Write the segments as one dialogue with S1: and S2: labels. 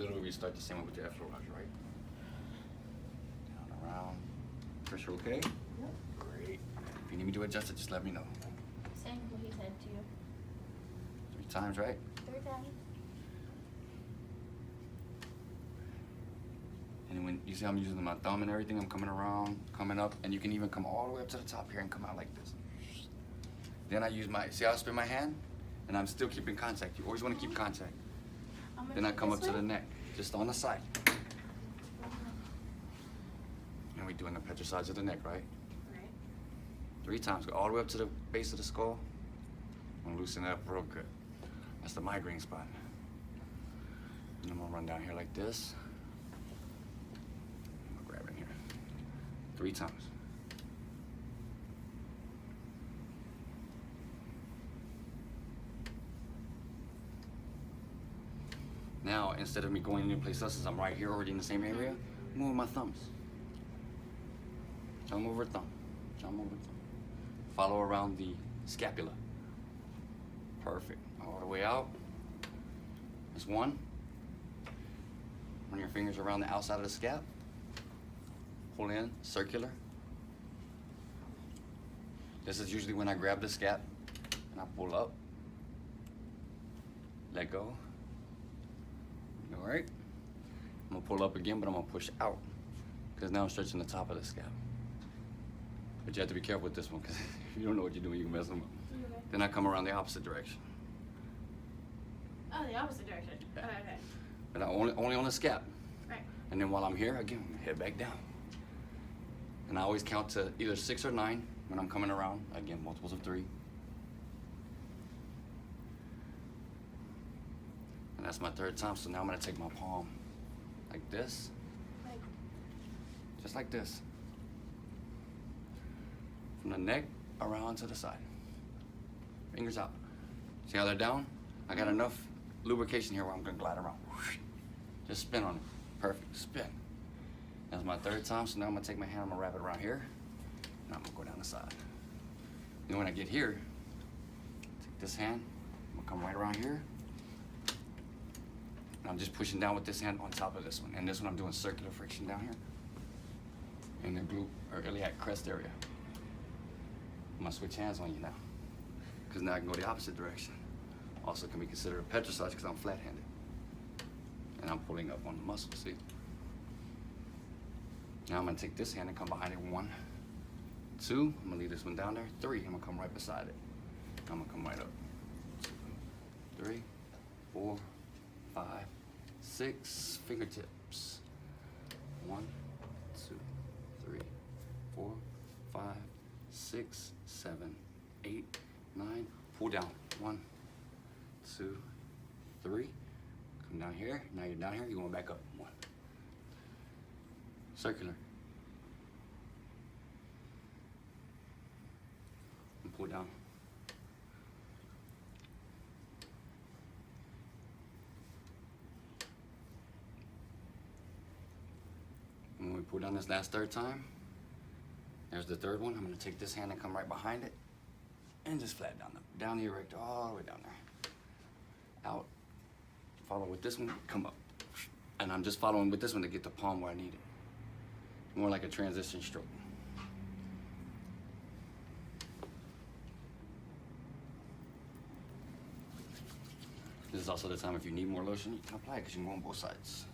S1: literally restart the same way with the F-roll right? Down, around. Pressure okay?
S2: Yep.
S1: Great. If you need me to adjust it, just let me know.
S2: Same what he said to you.
S1: 3 times, right?
S2: 3 times.
S1: And when you see I'm using my thumb and everything, I'm coming around, coming up, and you can even come all the way up to the top here and come out like this. Then I use my, see how I spin my hand? And I'm still keeping contact. You always want to keep contact. Then I come up to the neck, just on the side. And we're doing the petrissage of the neck, right?
S2: Right.
S1: 3 times, go all the way up to the base of the skull. I'm gonna loosen it up real good. That's the migraine spot. And I'm gonna run down here like this. I'm gonna grab it here. 3 times. Now, instead of me going anyplace else, since I'm right here already in the same area, move my thumbs. Thumb over thumb. Thumb over thumb. Follow around the scapula. Perfect. All the way out. That's 1. Run your fingers around the outside of the scap. Pull in, circular. This is usually when I grab the scap and I pull up. Let go. All right. I'm gonna pull up again, but I'm gonna push out because now I'm stretching the top of the scap. But you have to be careful with this one because if you don't know what you're doing, you can mess them up.
S2: Okay.
S1: Then I come around the opposite direction.
S2: Oh, the opposite direction.
S1: Yeah.
S2: Okay.
S1: But only on the scap.
S2: Right.
S1: And then while I'm here, again, head back down. And I always count to either 6 or 9 when I'm coming around. Again, multiples of 3. And that's my 3rd time, so now I'm gonna take my palm like this.
S2: Right.
S1: Just like this. From the neck around to the side. Fingers out. See how they're down? I got enough lubrication here where I'm gonna glide around. Just spin on it. Perfect, spin. That's my 3rd time, so now I'm gonna take my hand, I'm gonna wrap it around here, and I'm gonna go down the side. Then when I get here, take this hand, I'm gonna come right around here, and I'm just pushing down with this hand on top of this one. And this one I'm doing circular friction down here in the glute or iliac crest area. I'm gonna switch hands on you now, because now I can go the opposite direction. Also can be considered a petrissage because I'm flat-handed. And I'm pulling up on the muscle, see? Now I'm gonna take this hand and come behind it. 1, 2, I'm gonna leave this one down there. 3, I'm gonna come right beside it. I'm gonna come right up. 2, 3, 4, 5, 6, fingertips. 1, 2, 3, 4, 5, 6, 7, 8, 9. Pull down. 1, 2, 3. Come down here. Now you're down here. You're going back up. 1. Circular. And pull down. And when we pull down this last 3rd time, there's the 3rd one. I'm going to take this hand and come right behind it and just flat down the erector, all the way down there. Out. Follow with this one, come up. And I'm just following with this one to get the palm where I need it. More like a transition stroke. This is also the time if you need more lotion, you can apply it because you can go on both sides.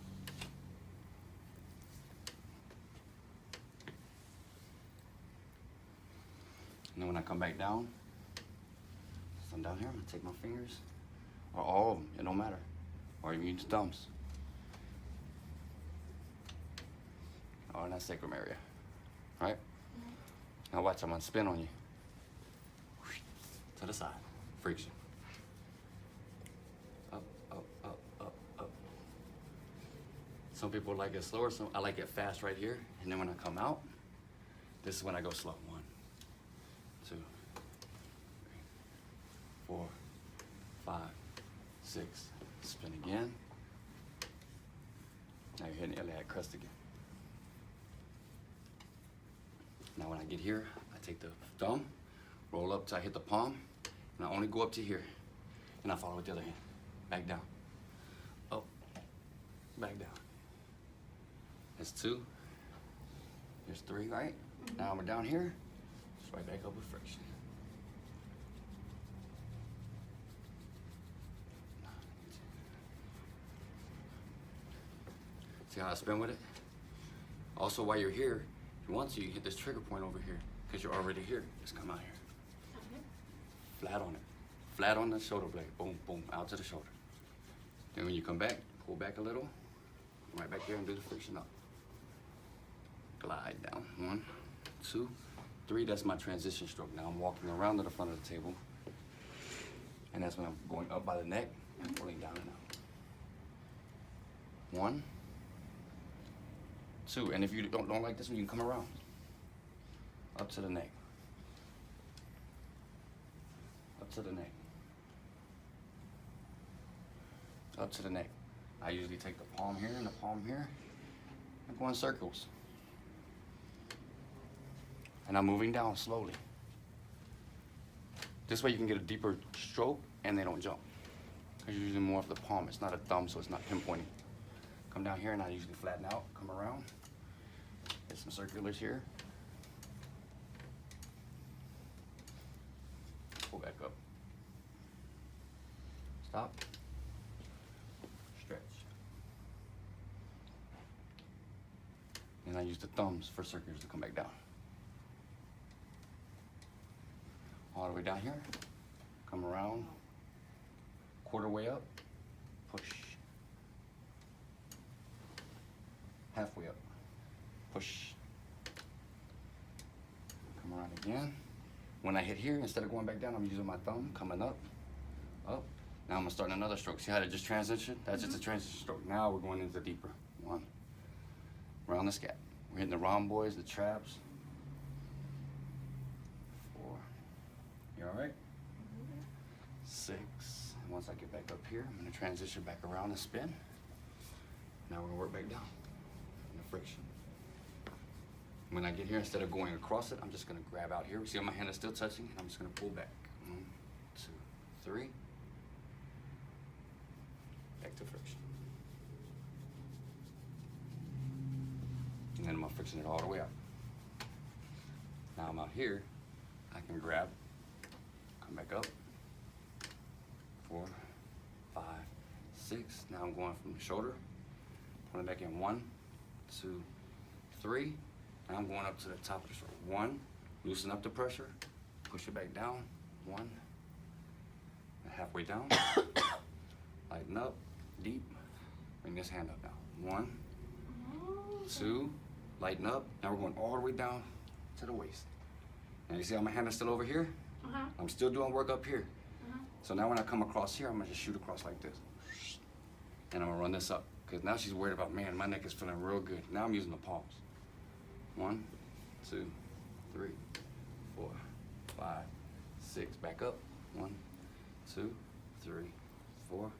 S1: And then when I come back down, so I'm down here, I'm gonna take my fingers, or all of them, it don't matter. Or you use thumbs. Oh, in that sacrum area, right? Now watch, I'm gonna spin on you. To the side, friction. Up, up, up, up, up. Some people like it slower, I like it fast right here. And then when I come out, this is when I go slow. 1, 2, 3, 4, 5, 6. Spin again. Now you're hitting the iliac crest again. Now when I get here, I take the thumb, roll up till I hit the palm, and I only go up to here. And I follow with the other hand. Back down. Up. back down. That's 2. There's 3, right? Now we're down here. Just right back up with friction. See how I spin with it? Also, while you're here, if you want to, you can hit this trigger point over here because you're already here. Just come out here. Flat on it. Flat on the shoulder blade. Boom, boom, out to the shoulder. Then when you come back, pull back a little. Right back here and do the friction up. Glide down. 1, 2, 3. That's my transition stroke. Now I'm walking around to the front of the table. And that's when I'm going up by the neck and pulling down and out. 1, 2. And if you don't like this one, you can come around. Up to the neck. Up to the neck. Up to the neck. I usually take the palm here and the palm here and go in circles. And I'm moving down slowly. This way you can get a deeper stroke and they don't jump. Because you're using more of the palm. It's not a thumb, so it's not pinpointing. Come down here and I usually flatten out, come around. Get some circulars here. Pull back up. Stop. Stretch. And I use the thumbs for circulars to come back down. All the way down here. Come around. Quarter way up. Push. Halfway up. Push. Come around again. When I hit here, instead of going back down, I'm using my thumb, coming up, up. Now I'm gonna start another stroke. See how that just transition? That's just a transition stroke. Now we're going into deeper. 1. Around the scap. We're hitting the rhomboids, the traps. 4. You all right? 6. And once I get back up here, I'm gonna transition back around and spin. Now we're gonna work back down. The friction. When I get here, instead of going across it, I'm just gonna grab out here. See how my hand is still touching? And I'm just gonna pull back. 1, 2, 3. Back to friction. And then I'm gonna friction it all the way out. Now I'm out here, I can grab, come back up. 4, 5, 6. Now I'm going from the shoulder, pulling back in. 1, 2, 3. Now I'm going up to the top of the shoulder. 1, loosen up the pressure, push it back down. 1, and halfway down. Lighten up, deep. Bring this hand up now. 1, 2, lighten up. Now we're going all the way down to the waist. Now you see how my hand is still over here? I'm still doing work up here. So now when I come across here, I'm gonna just shoot across like this. And I'm gonna run this up. Because now she's worried about, man, my neck is feeling real good. Now I'm using the palms. 1, 2, 3, 4, 5, 6. Back up. 1, 2, 3, 4,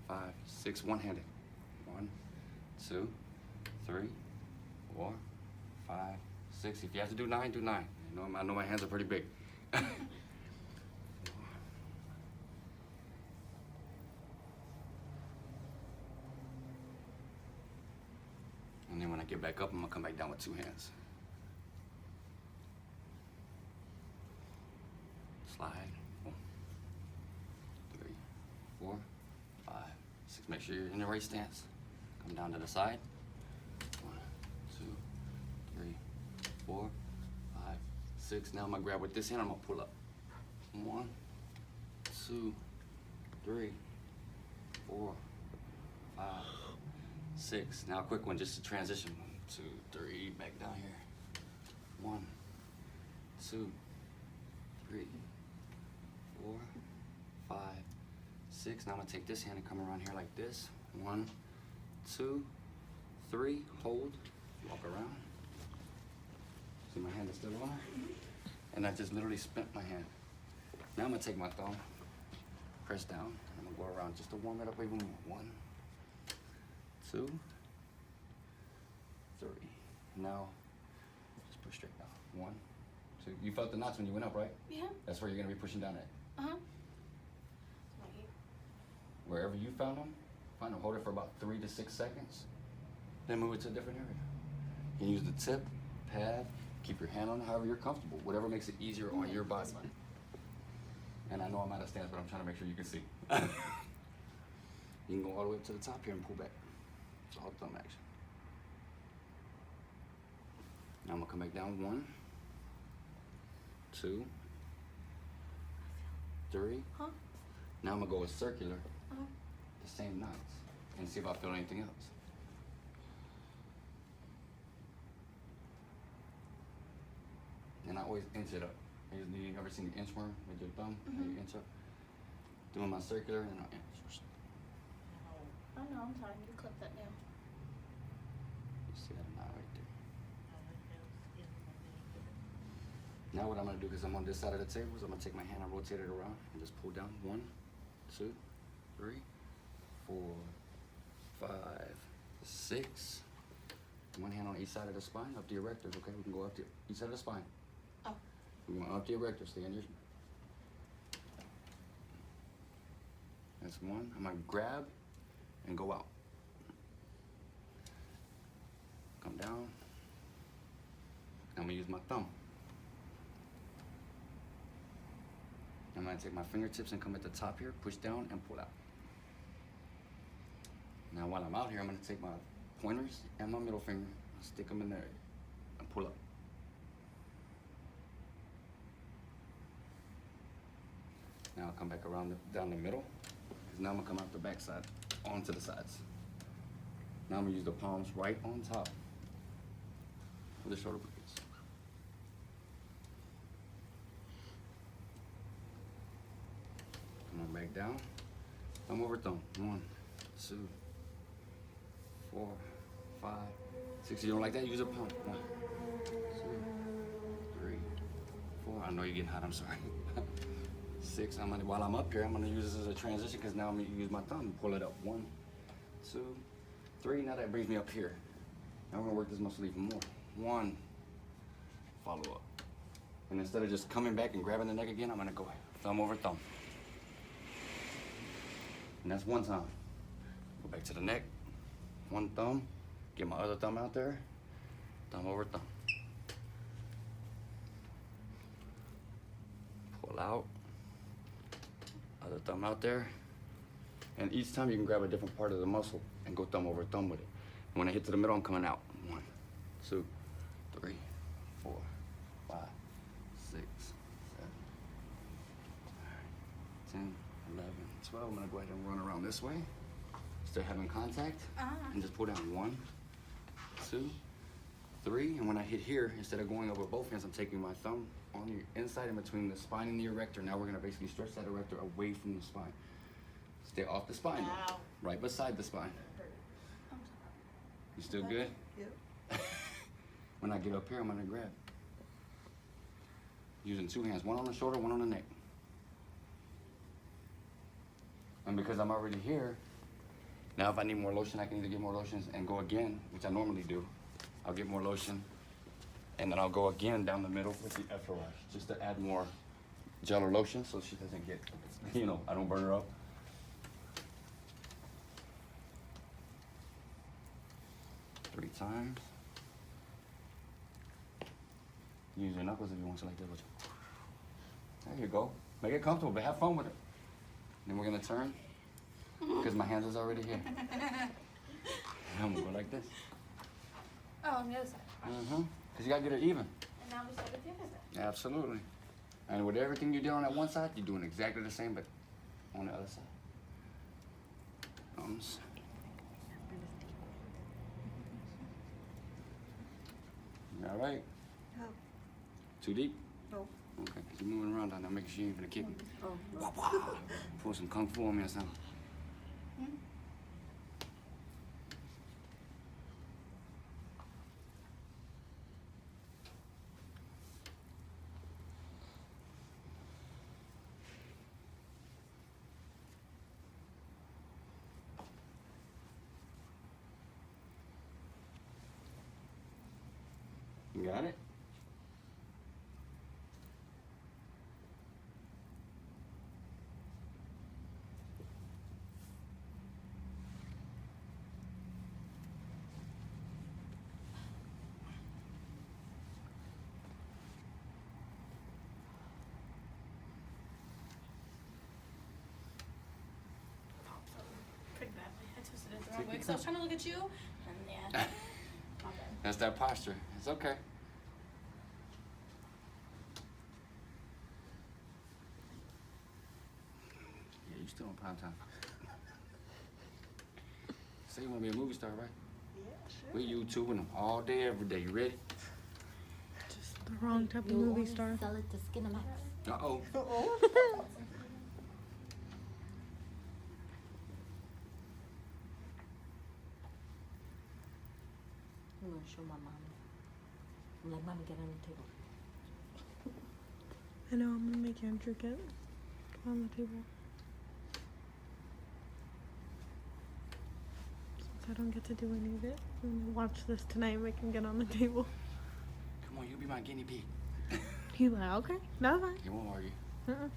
S1: 5, 6. One-handed. 1, 2, 3, 4, 5, 6. If you have to do 9, do 9. You know, I know my hands are pretty big. And then when I get back up, I'm gonna come back down with 2 hands. Slide. 1, 3, 4, 5, 6. Make sure you're in the right stance. Come down to the side. 1, 2, 3, 4, 5, 6. Now I'm gonna grab with this hand. I'm gonna pull up. 1, 2, 3, 4, 5, 6. Now a quick one, just to transition. 1, 2, 3, back down here. 1, 2, 3, 4, 5, 6. Now I'm gonna take this hand and come around here like this. 1, 2, 3, hold, walk around. See my hand is still on her? And I just literally spent my hand. Now I'm gonna take my thumb, press down, and I'm gonna go around just to warm it up even more. 1, 2, 3. Now, just push straight down. 1, 2. You felt the knots when you went up, right?
S2: Yeah.
S1: That's where you're gonna be pushing down at.
S2: Uh-huh.
S1: Wherever you found them, spine. Hold it for about 3 to 6 seconds. Then move it to a different area. You can use the tip, pad, keep your hand on it however you're comfortable. Whatever makes it easier on your body.
S2: This one.
S1: And I know I'm out of stance, but I'm trying to make sure you can see. You can go all the way up to the top here and pull back. It's all thumb action. Now I'm gonna come back down 1, 2, 3.
S2: Huh?
S1: Now I'm gonna go a circular,
S2: Uh-huh.
S1: the same knots, and see if I feel anything else. And I always inch it up. You ever seen the inchworm with your thumb? How you inch up? Doing my circular and I'll inch.
S2: Oh no, I'm sorry. You clip that now.
S1: You see that knot right there. Now what I'm gonna do, because I'm on this side of the table, is I'm gonna take my hand and rotate it around and just pull down 1, 2, 3, 4, 5, 6. One hand on each side of the spine, up the erectors, okay? We can go up to each side of the spine.
S2: Oh.
S1: We're going up the erector, stay on your. That's 1. I'm gonna grab and go out. Come down. I'm gonna use my thumb. I'm gonna take my fingertips and come at the top here, push down and pull out. Now while I'm out here, I'm gonna take my pointers and my middle finger, stick them in there and pull up. Now I'll come back around down the middle, because now I'm gonna come out the back side, onto the sides. Now I'm gonna use the palms right on top of the shoulder blades. Come on back down, thumb over thumb. 1, 2, 4, 5, 6. If you don't like that, use a palm. 1, 2, 3, 4. I know you're getting hot, I'm sorry. 6. While I'm up here, I'm gonna use this as a transition, because now I'm gonna use my thumb and pull it up. 1, 2, 3. Now that brings me up here. Now we're gonna work this muscle even more. 1, follow up. And instead of just coming back and grabbing the neck again, I'm gonna go thumb over thumb. And that's 1 time. Go back to the neck. 1 thumb. Get my other thumb out there. Thumb over thumb. Pull out. Other thumb out there. And each time you can grab a different part of the muscle and go thumb over thumb with it. When I hit to the middle, I'm coming out. 1, 2, 3, 4, 5, 6, 7, 10, 11, 12. I'm gonna go ahead and run around this way. Still having contact. And just pull down. 1, 2, 3. And when I hit here, instead of going over both hands, I'm taking my thumb on the inside in between the spine and the erector. Now we're gonna basically stretch that erector away from the spine. Stay off the spine,
S2: Ow.
S1: right beside the spine. You still good?
S3: Yep.
S1: When I get up here, I'm gonna grab. Using 2 hands, 1 on the shoulder, 1 on the neck. And because I'm already here, now if I need more lotion, I can either get more lotions and go again, which I normally do. I'll get more lotion, and then I'll go again down the middle with the F rush, just to add more gel or lotion so she doesn't get, I don't burn her up. Three times. Use your knuckles if you want to like that. There you go. Make it comfortable, but have fun with it. Then we're gonna turn, because my hands is already here. I'm gonna go like this.
S2: Oh, on the other side.
S1: Because you gotta get it even.
S2: And now we start with the other side.
S1: Absolutely. And with everything you did on that one side, you're doing exactly the same, but on the other side. Thumbs. You all right?
S3: No.
S1: Too deep?
S3: No.
S1: Okay, you're moving around down there, making sure you ain't gonna kick me.
S3: Oh.
S1: Wah, wah. Pull some kung fu on me or something. You got it?
S2: Probably. So I was trying to look at you, and yeah. My bad.
S1: That's that posture. It's okay. Yeah, you still on prime time. Say you want to be a movie star, right?
S3: Yeah, sure.
S1: We YouTubing them all day, every day. You ready?
S3: Just the wrong type of movie star.
S4: Sell it to Skinamax.
S1: Uh-oh.
S3: Oh.
S4: I'm gonna show my mom. I'm like, Mommy, get on the table.
S3: I know, I'm gonna make Andrew get on the table. Since I don't get to do any of it, I'm gonna watch this tonight and make him get on the table.
S1: Come on, you be my guinea pig.
S3: He's like, okay, no, fine.
S1: He won't argue.
S3: Uh-uh.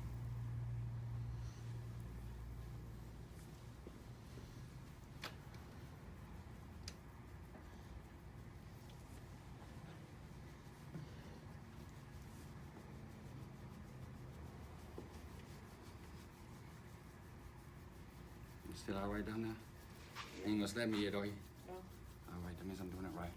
S1: You still all right down there? You ain't gonna slap me yet, are you?
S2: No.
S1: All right, that means I'm doing it right.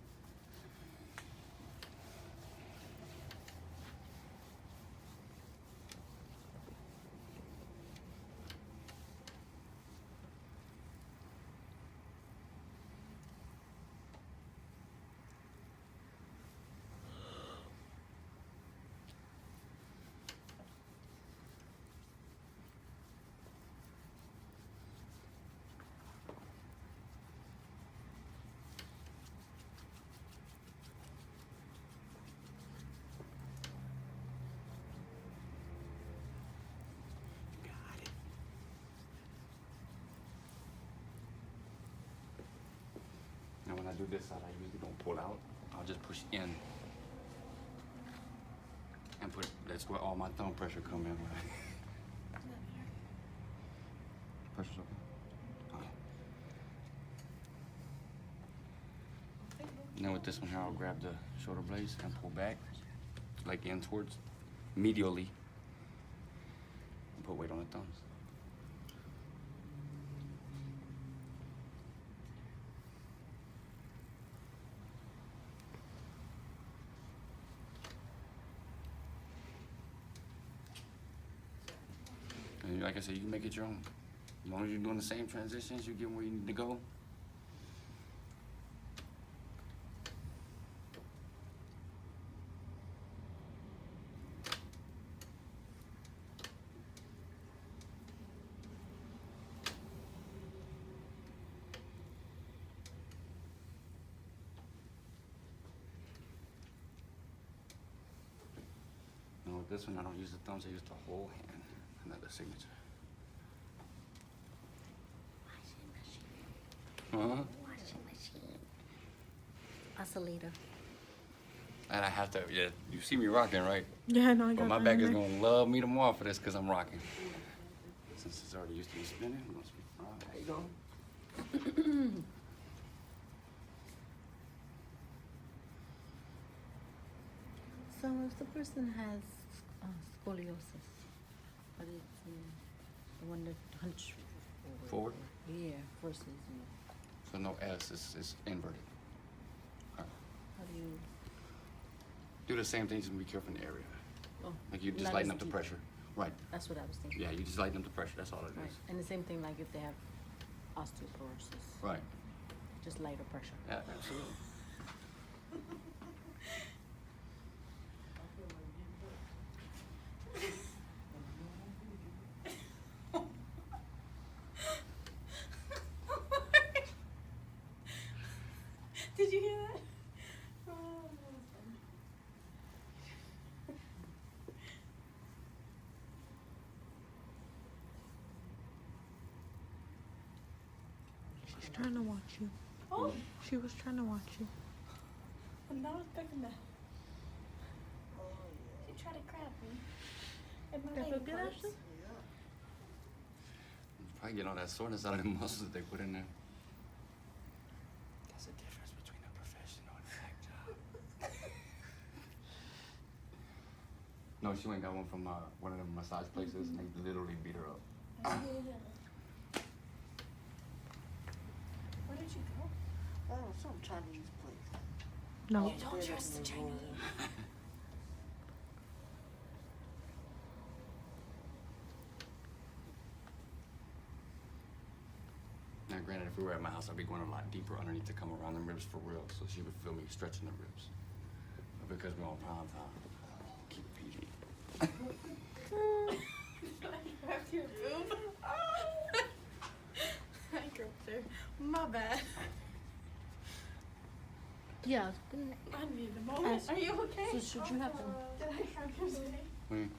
S1: Got it. Now when I do this side, I usually don't pull out. I'll just push in. And put, that's where all my thumb pressure come in. Pressure's okay. Okay. Now with this one here, I'll grab the shoulder blades and pull back, like in towards, medially, and put weight on the thumbs. And like I said, you can make it your own. As long as you're doing the same transitions, you get where you need to go. And with this one, I don't use the thumbs, I use the whole hand, and then the signature. Huh?
S4: Washing machine. Oscillator.
S1: And I have to, yeah, you see me rocking, right?
S3: Yeah, no, I got
S1: But my
S3: that
S1: back
S3: in
S1: is
S3: there.
S1: gonna love me tomorrow for this because I'm rocking. Since it's already used to be spinning, I'm gonna spin. There you go.
S4: So if the person has scoliosis, but it's the one that hunch
S1: Forward?
S4: Yeah, versus
S1: So no S, it's inverted. All right.
S4: how do you?
S1: Do the same things and be careful in the area.
S4: Oh,
S1: Like you just
S4: not
S1: lighten
S4: as
S1: up the
S4: deep.
S1: pressure. Right.
S4: That's what I was thinking.
S1: Yeah, you just lighten up the pressure. That's all it
S4: Right,
S1: is.
S4: and the same thing like if they have osteoporosis,
S1: Right.
S4: just lighter pressure.
S1: Yeah, absolutely.
S2: Did you hear that? Oh, that was funny.
S3: She's trying to watch you.
S2: Oh,
S3: She was trying to watch you.
S2: I'm not expecting that. She tried to grab me. And my
S3: That
S2: leg
S3: feel good,
S2: hurts.
S3: Ashley?
S1: Probably get all that soreness out of the muscles that they put in there. That's the difference between a professional and a hack job. No, she went and got one from one of the massage places, and they literally beat her up.
S2: What did you go?
S5: Oh, some Chinese place.
S3: No.
S2: You don't trust the Chinese.
S1: Now, granted, if we were at my house, I'd be going a lot deeper underneath to come around the ribs for real, so she would feel me stretching the ribs. But because we're on prime time, keep it PG.
S2: Grabbed your boob. I grabbed her. My bad.
S4: Yeah.
S2: I needed a moment. Are you okay?
S4: So should you have them
S2: Did I grab your titty?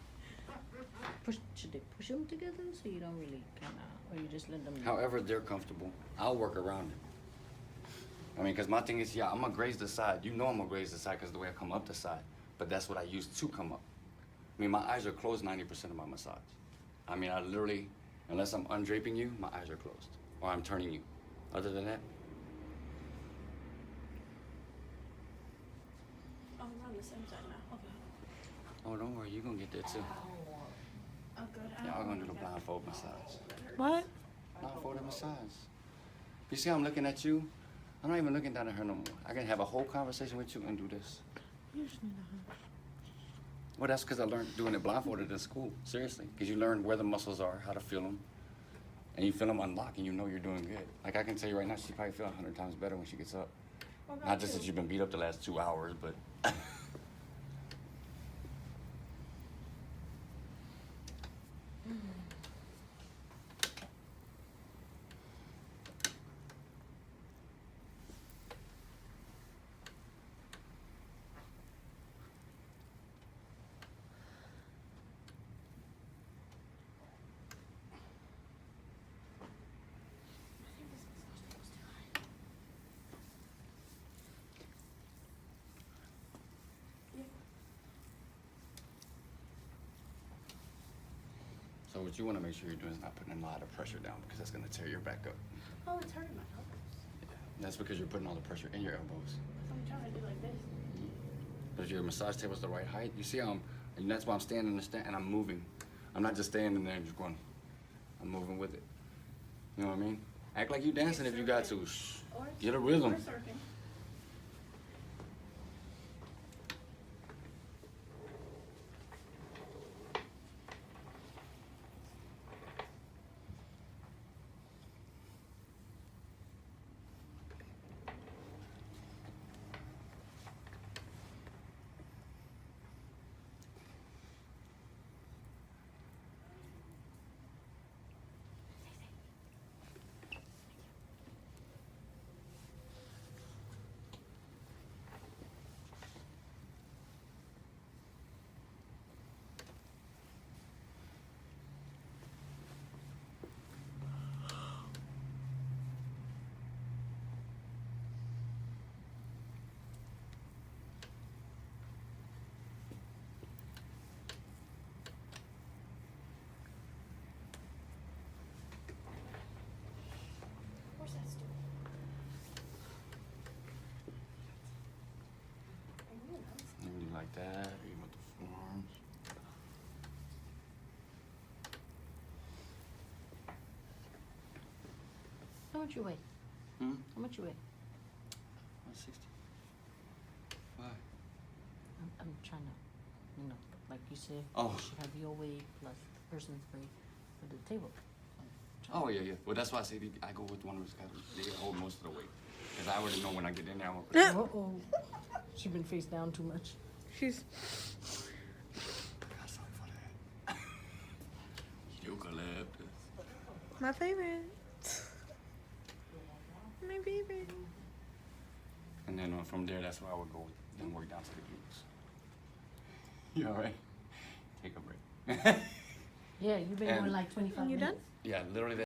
S4: push? Should they push them together so you don't really kind of, or you just let them?
S1: However they're comfortable, I'll work around it. I mean, because my thing is, yeah, I'm gonna graze the side. You know I'm gonna graze the side because the way I come up the side. But that's what I use to come up. I mean, my eyes are closed 90% of my massage. I mean, I literally, unless I'm undraping you, my eyes are closed. Or I'm turning you. Other than that,
S2: Oh, we're on the same side now. Okay.
S1: oh, don't worry, you're gonna get that too.
S2: Oh, good.
S1: Yeah, I'm gonna do the blindfold massage.
S3: What?
S1: Blindfolded massage. You see how I'm looking at you? I'm not even looking down at her no more. I can have a whole conversation with you and do this.
S3: You just need a hush.
S1: Well, that's because I learned doing it blindfolded in school. Seriously. Because you learn where the muscles are, how to feel them. And you feel them unlock and you know you're doing good. Like I can tell you right now, she probably feel 100 times better when she gets up. Not just that you've been beat up the last 2 hours, but... So what you want to make sure you're doing is not putting a lot of pressure down because that's going to tear your back up.
S2: Oh, it's hurting my elbows.
S1: Yeah. That's because you're putting all the pressure in your elbows.
S2: I'm trying to do like this.
S1: But if your massage table's the right height, you see how and that's why I'm standing in the stand and I'm moving. I'm not just standing there and just going, I'm moving with it. You know what I mean? Act like you dancing if you got to. Shh. Get a rhythm.
S2: Or surfing. Where's that stool?
S1: Maybe like that, even with the forearms.
S4: How much you weigh?
S1: Hmm?
S4: How much you weigh?
S1: 160. Why?
S4: I'm trying to, like you said,
S1: Oh.
S4: you should have your weight plus the person's weight for the table.
S1: Oh, yeah, yeah. Well, that's why I say I go with one who's got they hold most of the weight. Because I already know when I get in there, I'm going to put
S4: Uh-oh. She been face down too much.
S3: She's.
S1: got something for that. Eucalyptus.
S3: My favorite. My favorite.
S1: And then from there, that's where I would go, then work down to the glutes. You all right? Take a break.
S4: Yeah, you've been
S1: And-
S4: going like 25
S3: You done?
S4: minutes.
S1: Yeah, literally